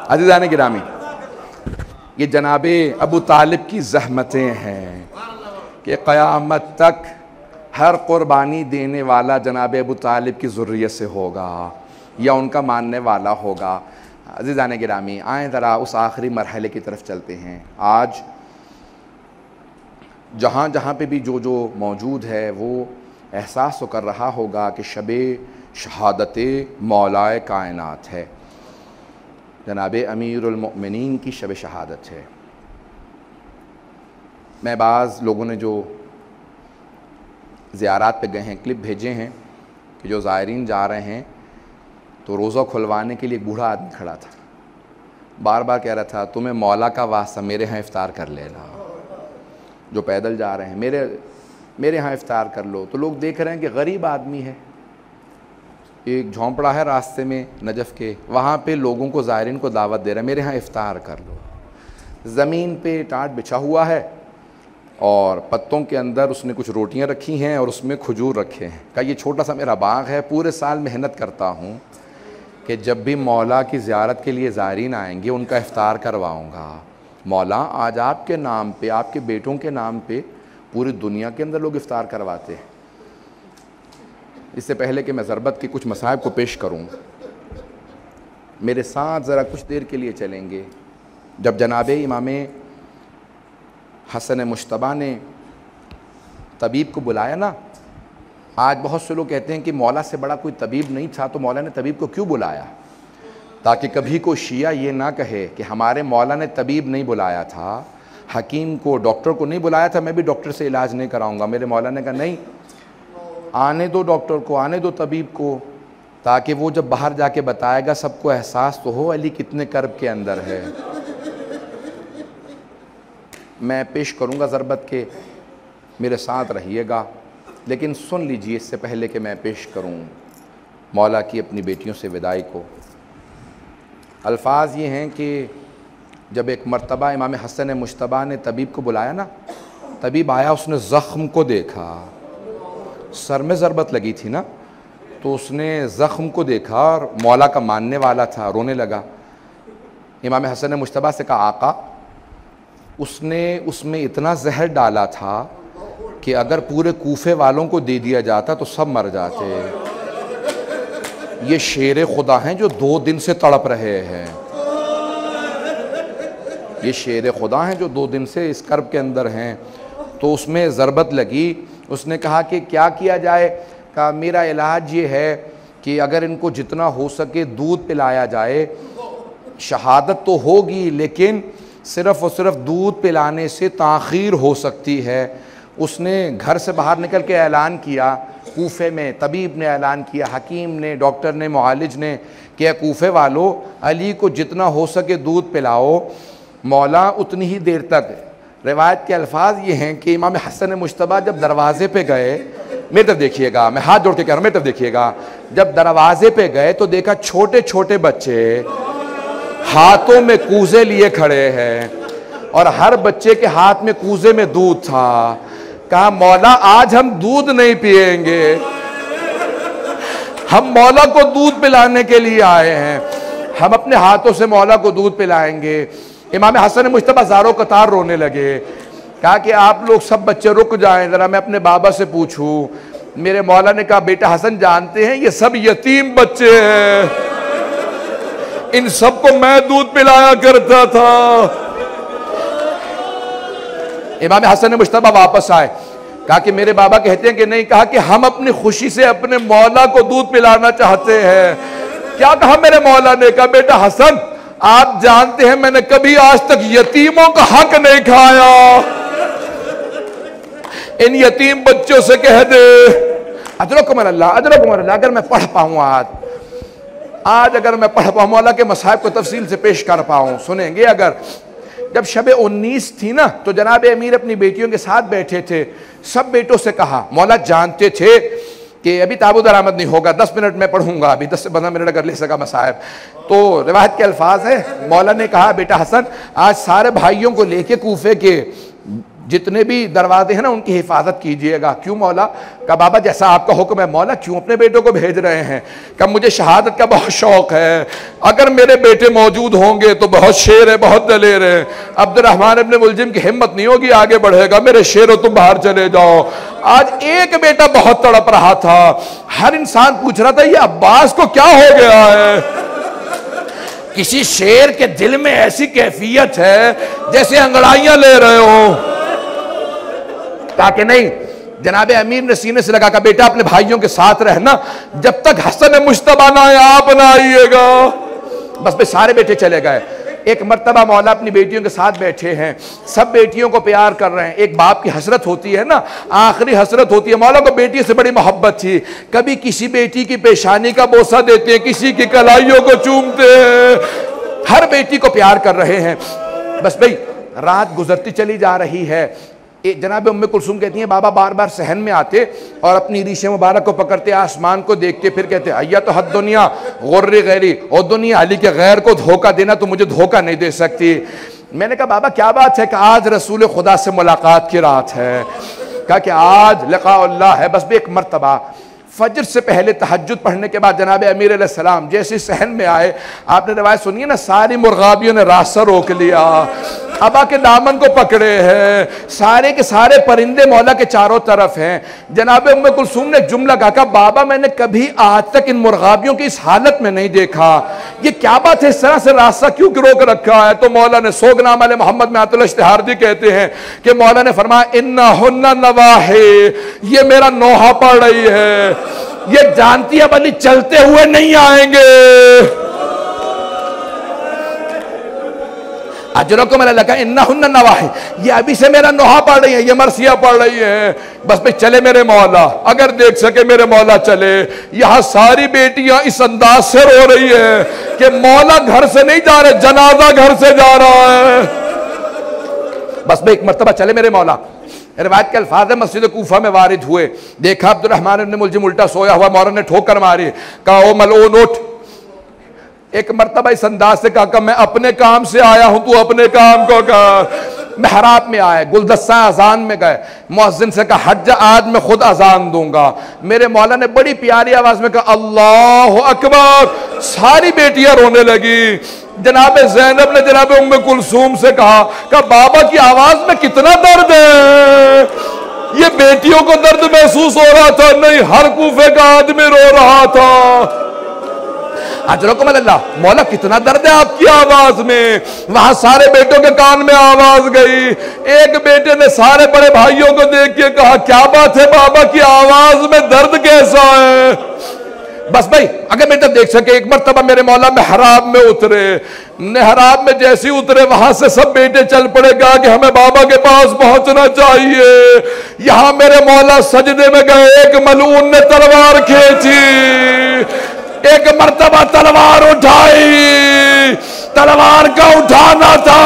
अज़ीज़ान गिरामी, ये जनाबे अबू तालिब की ज़हमतें हैं कि क़यामत तक हर क़ुरबानी देने वाला जनाबे अबू तालिब की ज़ुर्रियत से होगा या उनका मानने वाला होगा। अज़ीज़ान गिरामी, आएँ ज़रा उस आखिरी मरहले की तरफ चलते हैं। आज जहाँ जहाँ पे भी जो जो मौजूद है वो एहसास तो कर रहा होगा कि शबे शहादत मौलाए कायनात है, जनाबे अमीरुल मोमिनीन की शब शहादत है। मैं बाज़ लोगों ने जो ज़ियारात पे गए हैं क्लिप भेजे हैं कि जो ज़ायरीन जा रहे हैं तो रोज़ा खुलवाने के लिए एक बूढ़ा आदमी खड़ा था, बार बार कह रहा था तुम्हें मौला का वास्ता मेरे यहाँ इफ्तार कर लेना, जो पैदल जा रहे हैं मेरे यहाँ इफ्तार कर लो। तो लोग देख रहे हैं कि गरीब आदमी है, एक झोंपड़ा है रास्ते में नजफ़ के, वहाँ पे लोगों को ज़ायरीन को दावत दे रहा है मेरे यहाँ इफ्तार कर लो। ज़मीन पे टाट बिछा हुआ है और पत्तों के अंदर उसने कुछ रोटियाँ रखी हैं और उसमें खजूर रखे हैं। कहा ये छोटा सा मेरा बाग है, पूरे साल मेहनत करता हूँ कि जब भी मौला की ज़ियारत के लिए ज़ायरीन आएंगे उनका इफ्तार करवाऊँगा। मौला आज आपके नाम पे, आपके बेटों के नाम पे पूरी दुनिया के अंदर लोग इफ्तार करवाते हैं। इससे पहले कि मैं ज़रबत के कुछ मसाइब को पेश करूं, मेरे साथ ज़रा कुछ देर के लिए चलेंगे। जब जनाबे इमाम हसन मुश्तबा ने तबीब को बुलाया ना, आज बहुत से लोग कहते हैं कि मौला से बड़ा कोई तबीब नहीं था, तो मौला ने तबीब को क्यों बुलाया, ताकि कभी कोई शिया ये ना कहे कि हमारे मौला ने तबीब नहीं बुलाया था, हकीम को, डॉक्टर को नहीं बुलाया था, मैं भी डॉक्टर से इलाज नहीं कराऊंगा। मेरे मौला ने कहा नहीं, आने दो डॉक्टर को, आने दो तबीब को, ताकि वो जब बाहर जाके बताएगा सबको एहसास तो हो अली कितने कर्ब के अंदर है। मैं पेश करूंगा ज़रबत के, मेरे साथ रहिएगा, लेकिन सुन लीजिए इससे पहले कि मैं पेश करूं मौला की अपनी बेटियों से विदाई को। अल्फाज ये हैं कि जब एक मर्तबा इमाम हसन मुश्तबा ने तबीब को बुलाया ना, तबीब आया, उसने ज़ख्म को देखा, सर में ज़रबत लगी थी ना, तो उसने ज़ख्म को देखा और मौला का मानने वाला था, रोने लगा। इमाम हसन मुश्तबा से कहा आका, उसने उसमें इतना जहर डाला था कि अगर पूरे कूफे वालों को दे दिया जाता तो सब मर जाते। ये शेर खुदा हैं जो 2 दिन से तड़प रहे हैं, ये शेर खुदा हैं जो 2 दिन से इस कर्ब के अंदर हैं। तो उसमें ज़रबत लगी, उसने कहा कि क्या किया जाए। कहा मेरा इलाज ये है कि अगर इनको जितना हो सके दूध पिलाया जाए, शहादत तो होगी लेकिन सिर्फ़ और सिर्फ दूध पिलाने से ताख़ीर हो सकती है। उसने घर से बाहर निकल के ऐलान किया, कूफे में तबीब ने ऐलान किया, हकीम ने, डॉक्टर ने, मुआलिज ने, कि कूफे वालों अली को जितना हो सके दूध पिलाओ। मौला उतनी ही देर तक, रिवायत के अल्फाज ये हैं कि इमाम हसन मुश्तबा जब दरवाज़े पे गए, मेरी तरफ देखिएगा, मैं हाथ जोड़ के कह रहा हूँ, मेरी तरफ देखिएगा, जब दरवाज़े पे गए तो देखा छोटे छोटे बच्चे हाथों में कूजे लिए खड़े हैं और हर बच्चे के हाथ में कूजे में दूध था। कहा मौला आज हम दूध नहीं पिएंगे, हम मौला को दूध पिलाने के लिए आए हैं, हम अपने हाथों से मौला को दूध पिलाएंगे। इमाम हसन मुश्तबा ज़ारो कतार रोने लगे। कहा कि आप लोग सब बच्चे रुक जाएं, ज़रा मैं अपने बाबा से पूछूं। मेरे मौला ने कहा बेटा हसन जानते हैं ये सब यतीम बच्चे हैं, इन सबको मैं दूध पिलाया करता था। इमाम हसन मुश्तबा वापस आए, कहा कि मेरे बाबा कहते हैं कि नहीं। कहा कि हम अपनी खुशी से अपने मौला को दूध पिलाना चाहते हैं। क्या कहा मेरे मौला ने? कहा बेटा हसन आप जानते हैं मैंने कभी आज तक यतीमों का हक नहीं खाया, इन यतीम बच्चों से कह दे अजरकुम अल्लाह, अजरकुम अल्लाह। अगर मैं पढ़ पाऊँ आज अगर मैं पढ़ पाऊँ, मौला के मसाइब को तफसील से पेश कर पाऊँ, सुनेंगे। अगर जब शब 19 थी ना, तो जनाब अमीर अपनी बेटियों के साथ बैठे थे, सब बेटों से कहा, मौला जानते थे कि अभी ताबू दरामद नहीं होगा, 10 मिनट में पढ़ूंगा, अभी 10 से 15 मिनट अगर ले सका मसाइब। तो रिवायत के अल्फाज है, मौला ने कहा बेटा हसन आज सारे भाइयों को लेके कूफे के जितने भी दरवाजे हैं ना उनकी हिफाजत कीजिएगा। क्यों मौला? कहा बाबा जैसा आपका हुक्म है। मौला क्यों अपने बेटों को भेज रहे हैं? कहा मुझे शहादत का बहुत शौक है, अगर मेरे बेटे मौजूद होंगे तो बहुत शेर है, बहुत दलेर है। अब्दुर्रहमान इब्न मुलजिम की हिम्मत नहीं होगी, आगे बढ़ेगा, मेरे शेरो तुम बाहर चले जाओ। आज एक बेटा बहुत तड़प रहा था, हर इंसान पूछ रहा था ये अब्बास को क्या हो गया है। किसी शेर के दिल में ऐसी कैफियत है जैसे अंगड़ाइयां ले रहे हो। कहा कि नहीं, जनाबे अमीर ने सीने से लगा, बेटा अपने भाइयों के साथ रहना, जब तक हसन मुश्तबा ना आए आप ना आइएगा। बस भाई सारे बेटे चले गए। एक मर्तबा मौला अपनी बेटियों के साथ बैठे हैं, सब बेटियों को प्यार कर रहे हैं। एक बाप की हसरत होती है ना, आखिरी हसरत होती है। मौला को बेटी से बड़ी मोहब्बत थी, कभी किसी बेटी की पेशानी का बोसा देते हैं, किसी की कलाइयों को चूमते हैं, हर बेटी को प्यार कर रहे हैं। बस भाई रात गुजरती चली जा रही है। जनाब उम्मे कुलसूम कहती हैं बाबा बार बार सहन में आते और अपनी रीशे मुबारक को पकड़ते, आसमान को देखते, फिर कहते अय्या तो हद दुनिया गुर्रे गैरी, और दुनिया अली के गैर को धोखा देना तो मुझे धोखा नहीं दे सकती। मैंने कहा बाबा क्या बात है? कि आज रसूल खुदा से मुलाकात की रात है। कहा कि आज लिक़ाउल्लाह है। बस भी एक मर्तबा फजर से पहले तहज्जुद पढ़ने के बाद जनाब अमीर अलैहिस्सलाम जैसे सहन में आए, आपने रिवायत सुनी है ना, सारी मुर्गाबियों ने रास्ता रोक लिया, अबा के दामन को पकड़े हैं, सारे के सारे परिंदे मौला के चारों तरफ हैं। जनाब उम्मे कुलसूम ने जुमला कहा बाबा मैंने कभी आज तक इन मुर्गाबियों की इस हालत में नहीं देखा, ये क्या बात है, इस तरह से रास्ता क्यों रोक रखा है? तो मौला ने सोगनाम अले मोहम्मद में आतुल इश्तिहारदी कहते हैं कि मौला ने फरमाया इन्ना हुन्ना नवाहे, ये मेरा नोहा पड़ रही है, ये जानती है बल्कि चलते हुए नहीं आएंगे। अजरों को मैंने लगा इन्ना हुन्ना नवाहे, ये अभी से मेरा नोहा पड़ रही है, ये मरसिया पड़ रही है। बस भाई चले मेरे मौला, अगर देख सके मेरे मौला चले। यहां सारी बेटियां इस अंदाज से रो रही है कि मौला घर से नहीं जा रहे, जनाजा घर से जा रहा है। बस भाई एक मर्तबा चले मेरे मौला। रिवायत के अल्फाज मस्जिद कूफा में वारिद हुए, देखा अब्दुर्रहमान इब्न मुलजिम उल्टा सोया हुआ, मौला ने ठोकर मारी, कहा ओ मलऊन उठ। एक मर्तबा इस अंदाज से कहा मैं अपने काम से आया हूं, तू अपने काम को कर। महराब में आए, गुलदस्ता अजान में गए, मुअज्जिन से कहा हज आज मैं खुद अजान दूंगा। मेरे मौला ने बड़ी प्यारी आवाज में कहा अल्लाह अकबर। सारी बेटियां रोने लगी। जनाब ज़ैनब ने जनाब उम्मे कुलसूम से कहा बाबा की आवाज में कितना दर्द है। ये बेटियों को दर्द महसूस हो रहा था? नहीं, हर कूफे का आदमी रो रहा था। अजरकुम अल्लाह, मौला कितना दर्द है आपकी आवाज में। वहां सारे बेटों के कान में आवाज गई। एक बेटे ने सारे बड़े भाइयों को देख के कहा क्या बात है बाबा की आवाज में दर्द कैसा है? बस भाई अगर बेटा देख सके, एक मर्तबा मेरे मौला मेहराब में उतरे। मेहराब में जैसे उतरे वहां से सब बेटे चल पड़े, कहा कि हमें बाबा के पास पहुंचना चाहिए। यहां मेरे मौला सजदे में गए, एक मलून ने तलवार खींची, एक मर्तबा तलवार उठाई, तलवार का उठाना था,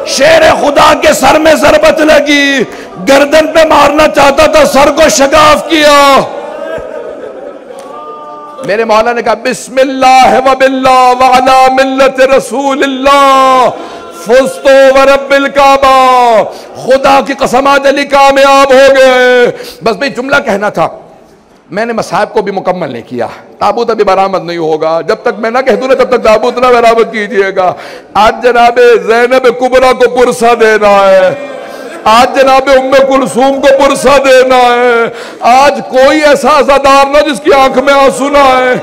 शेर खुदा के सर में ज़रबत लगी, गर्दन पे मारना चाहता था, सर को शगाफ किया। मेरे मौला ने कहा बिस्मिल्लाह व बिल्लाह व अला मिल्लत रसूलिल्लाह फुज़्तु व रब्बिल काबा, खुदा की कसम आज अली कामयाब हो गए। बस भाई जुमला कहना था, मैंने मसाहब को भी मुकम्मल नहीं किया। ताबूत अभी बरामद नहीं होगा, जब तक मैं ना कह दूं ना तब तक ताबूत ना बरामद कीजिएगा। आज जनाबे ज़ैनब कुबरा को पुरसा देना है, आज जनाबे उम्मे कुलसूम को पुरसा देना है। आज कोई ऐसा अज़ादार ना जिसकी आंख में आंसू ना आए।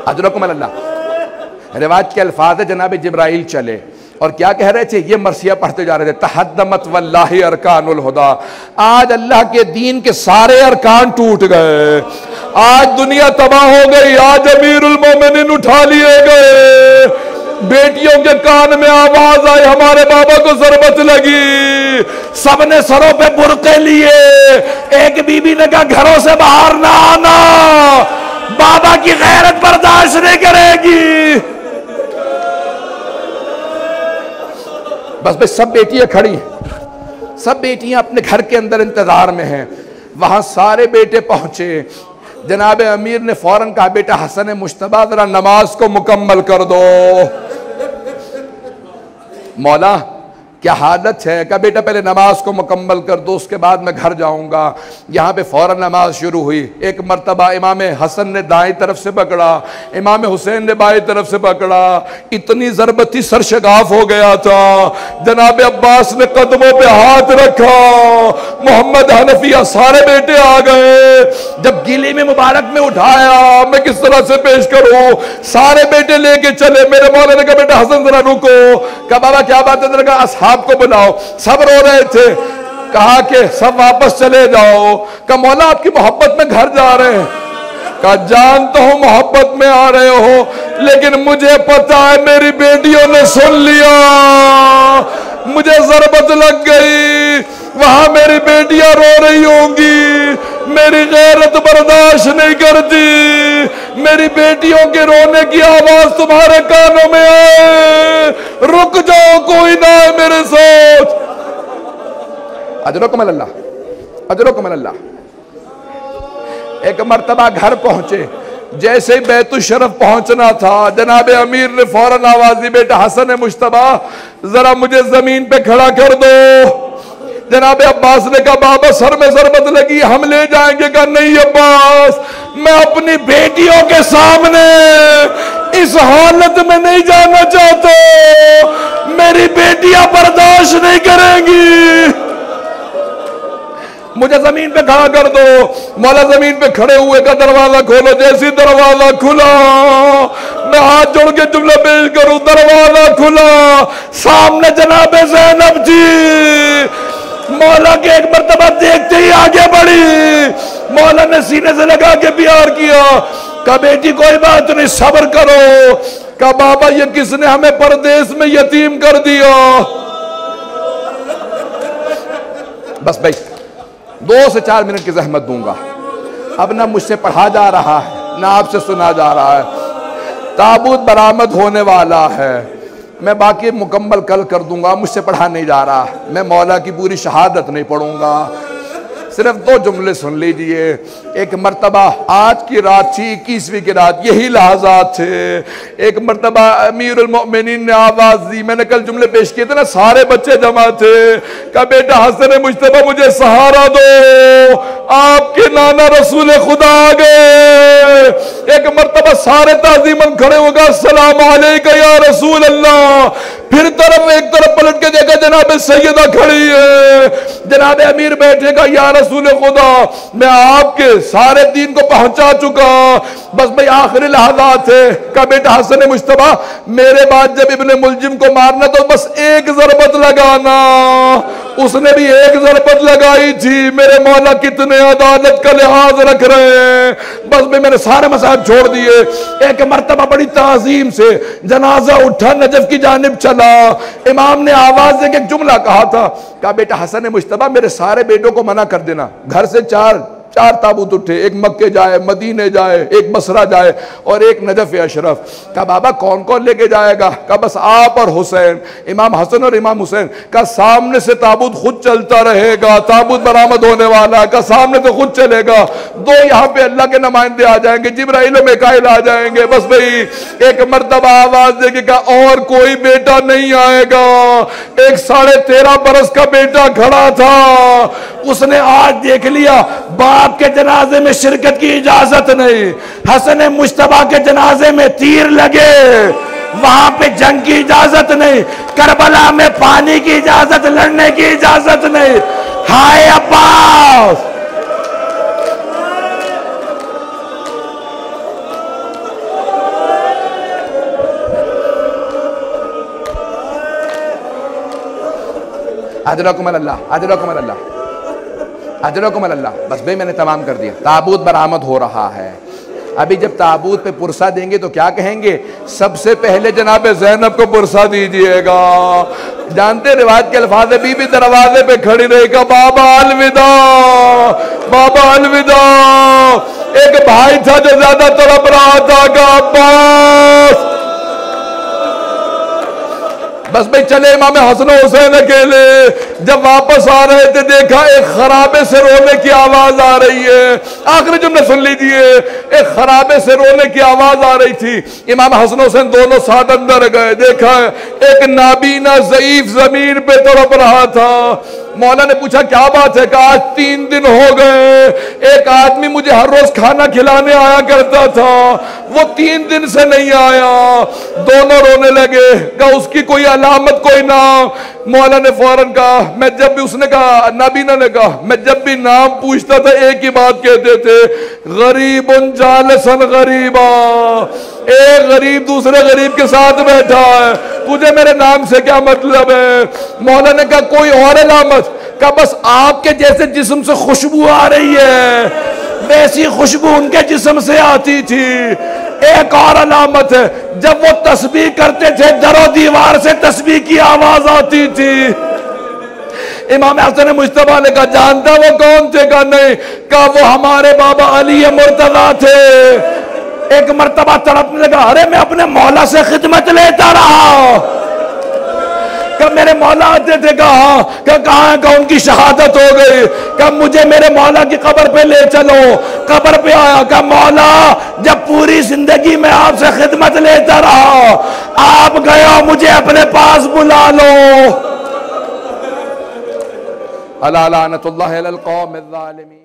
अजरकुम अल्लाह। रिवायत के अल्फाज है जनाबे जिब्राइल चले और क्या कह रहे थे, ये मरसिया पढ़ते जा रहे थे तहद्दमत वल्लाहि अरकानुल हुदा। आज अल्लाह के दीन के सारे अरकान टूट गए, आज दुनिया तबाह हो गई, आज अमीरुल मोमिनीन उठा लिए गए। बेटियों के कान में आवाज आई हमारे बाबा को ज़रबत लगी, सबने सरों पे बुरके लिए। एक बीबी ने कहा घरों से बाहर ना आना, बाबा की गैरत बर्दाश्त नहीं करेगी। बस बस सब बेटियां खड़ी हैं, सब बेटियां अपने घर के अंदर इंतजार में हैं। वहां सारे बेटे पहुंचे। जनाब अमीर ने फौरन कहा बेटा हसन मुश्तबा जरा नमाज को मुकम्मल कर दो। मौला क्या हालत है? कहा बेटा पहले नमाज को मुकम्मल कर दो, उसके बाद मैं घर जाऊंगा। यहाँ पे फौरन नमाज शुरू हुई। एक मर्तबा इमाम हसन ने दाएं तरफ से पकड़ा, इमाम हुसैन ने बाएं तरफ से पकड़ा। इतनी ज़रबत थी, सरशगाफ हो गया था। जनाब अब्बास ने कदमों पे हाथ रखा, मोहम्मद हनफिया सारे बेटे आ गए। जब गीले में मुबारक में उठाया, मैं किस तरह से पेश करूं? सारे बेटे लेके चले। मेरे मौला ने कहा बेटा हसन जरा रुको। कहा बाबा क्या बात है? कहा असहाब को बुलाओ। सब रो रहे थे। कहा कि सब वापस चले जाओ। कहा मौला आपकी मोहब्बत में घर जा रहे हैं। कहा जानता हूं मोहब्बत में आ रहे हो, लेकिन मुझे पता है मेरी बेटियों ने सुन लिया, मुझे जरबत लग गई, वहां मेरी बेटियां रो रही होंगी, मेरी गैरत बर्दाश्त नहीं करती, मेरी बेटियों के रोने की आवाज तुम्हारे कानों में आए, रुक जाओ, कोई ना है मेरे साथ। अजरकुम अल्लाह, अजरकुम अल्लाह। एक मर्तबा घर पहुंचे, जैसे ही बैतुल शरफ पहुंचना था, जनाब अमीर ने फौरन आवाज दी बेटा हसन मुश्तबा जरा मुझे जमीन पे खड़ा कर दो। जनाब अब्बास ने कहा बाबा सर में ज़रबत लगी, हम ले जाएंगे। कहा नहीं अब्बास, मैं अपनी बेटियों के सामने इस हालत में नहीं जाना चाहता, मेरी बेटियां बर्दाश्त नहीं करेंगी, मुझे जमीन पे खड़ा कर दो। मौला जमीन पे खड़े हुए का दरवाजा खोलो। जैसे दरवाजा खुला, मैं हाथ जोड़ के जुमला पेश करूं, दरवाजा खुला, सामने जनाब ज़ैनब जी मौला के एक मर्तबा देखते ही आगे बढ़ी। मौला ने सीने से लगा के प्यार किया। कहा बेटी कोई बात नहीं, सब्र करो। कहा बाबा ये किसने हमें परदेश में यतीम कर दिया। बस भाई 2 से 4 मिनट की जहमत दूंगा। अब ना मुझसे पढ़ा जा रहा है, ना आपसे सुना जा रहा है। ताबूत बरामद होने वाला है, मैं बाकी मुकम्मल कल कर दूंगा, मुझसे पढ़ा नहीं जा रहा। मैं मौला की पूरी शहादत नहीं पढ़ूंगा, सिर्फ 2 जुमले सुन लीजिए। एक मर्तबा आज की रात थी, 21वीं की रात, यही लहज़ात थे। एक मर्तबा अमीरुल मोमिनीन ने आवाज़ दी, मैंने कल जुमले पेश किए थे ना, सारे बच्चे जमा थे। कहा बेटा हसन मुश्तबा मुझे सहारा दो, आपके नाना रसूल खुदा आ गए। एक मर्तबा सारे ताज़ीमन खड़े हो गए, अस्सलाम अलैका या रसूल अल्लाह। फिर एक तरफ पलट के देखा जनाब सैयदा खड़ी है, जनाब अमीर बैठेगा, या रसूल खुदा मैं आपके सारे दीन को पहुंचा चुका, बस भाई आखिरी लहज़ात थे। का बेटा हसन मुश्तबा मेरे बाद जब इब्ने मुलजिम को मारना तो बस एक ज़रबत लगाना। उसने भी एक ज़रबत लगाई थी। मेरे मौला कितने अदालत का लिहाज रख रहे हैं, बस भाई मैंने सारे मसाइब छोड़ दिए। एक मर्तबा बड़ी ताज़ीम से जनाजा उठा, नजफ की जानिब चला। इमाम ने आवाज देके एक जुमला कहा था, कहा बेटा हसन मुश्तबा मेरे सारे बेटों को मना कर देना, घर से चार ताबूत उठे, एक मक्के जाए, मदीने जाए, एक बसरा जाए और एक नजफ अशरफ। कहा बाबा कौन कौन लेके जाएगा? कहा बस आप और हुसैन, इमाम हसन और इमाम हुसैन। का सामने से ताबूत खुद चलता रहेगा, ताबूत बरामद होने वाला का सामने से खुद चलेगा। 2 यहाँ पे अल्लाह के नुमाइंदे आ जाएंगे, जिब्राइल और मिकाइल आ जाएंगे। बस भाई एक मर्तबा आवाज देके कहा और कोई बेटा नहीं आएगा। एक 13.5 बरस का बेटा खड़ा था, उसने आज देख लिया बाप के जनाजे में शिरकत की इजाजत नहीं, हसन मुश्तबा के जनाजे में तीर लगे, वहां पे जंग की इजाजत नहीं, करबला में पानी की इजाजत, लड़ने की इजाजत नहीं। हाय अब्बास, अजरकुम अल्लाह, अजरकुम अल्लाह, अजरकुम अल्लाह। बस भाई मैंने तमाम कर दिया। ताबूत बरामद हो रहा है। अभी जब ताबूत पे पुरसा देंगे तो क्या कहेंगे? सबसे पहले जनाब ज़ैनब को पुरसा दीजिएगा। जानते रिवायत के अल्फाज, बीबी दरवाजे पे खड़ी रहेगा, बाबा अलविदा, बाबा अलविदा। एक भाई था जो ज्यादा तड़प रहा था, अब्बास बस भाई चले इमाम हसन हुसैन अकेले। जब वापस आ रहे थे देखा एक खराबे से रोने की आवाज आ रही है। आखिरी जुमले सुन लीजिए, एक खराबे से रोने की आवाज आ रही थी। इमाम हसन हुसैन दोनों साथ अंदर गए, देखा एक नाबीना ज़ईफ जमीन पे तड़प रहा था। मौला ने पूछा क्या बात है? कहा आज 3 दिन हो गए, एक आदमी मुझे हर रोज खाना खिलाने आया करता था, वो 3 दिन से नहीं आया। दोनों रोने लगे। कहा उसकी कोई अलामत कोई नाम? मौला ने फौरन कहा मैं जब भी, उसने कहा नाबीना ने कहा मैं जब भी नाम पूछता था एक ही बात कहते थे, गरीबुन जालसन गरीबा, एक गरीब दूसरे गरीब के साथ बैठा है, तुझे मेरे नाम से क्या मतलब है? मौला ने कहा कोई और अलामत? कहा बस आपके जैसे जिस्म से खुशबू आ रही है, वैसी खुशबू उनके जिस्म से आती थी। एक और अलामत है, जब वो तस्बीह करते थे दरो दीवार से तस्बीह की आवाज आती थी। इमाम हसन मुज्तबा ने कहा जानता वो कौन थे? कहा नहीं। कहा वो हमारे बाबा अली मुर्तजा थे। एक मर्तबा तड़पने लगा, अरे मैं अपने मौला से खिदमत लेता रहा। कब मेरे मौला आते थे? कहाँ का उनकी शहादत हो गई। कब मुझे मेरे मौला की कब्र पे ले चलो। कब्र पे आया, कहा मौला जब पूरी जिंदगी में आपसे खिदमत लेता रहा, आप गए हो मुझे अपने पास बुला लो। अला लानतुल्लाहि अलल कौमिज़ ज़ालिमीन।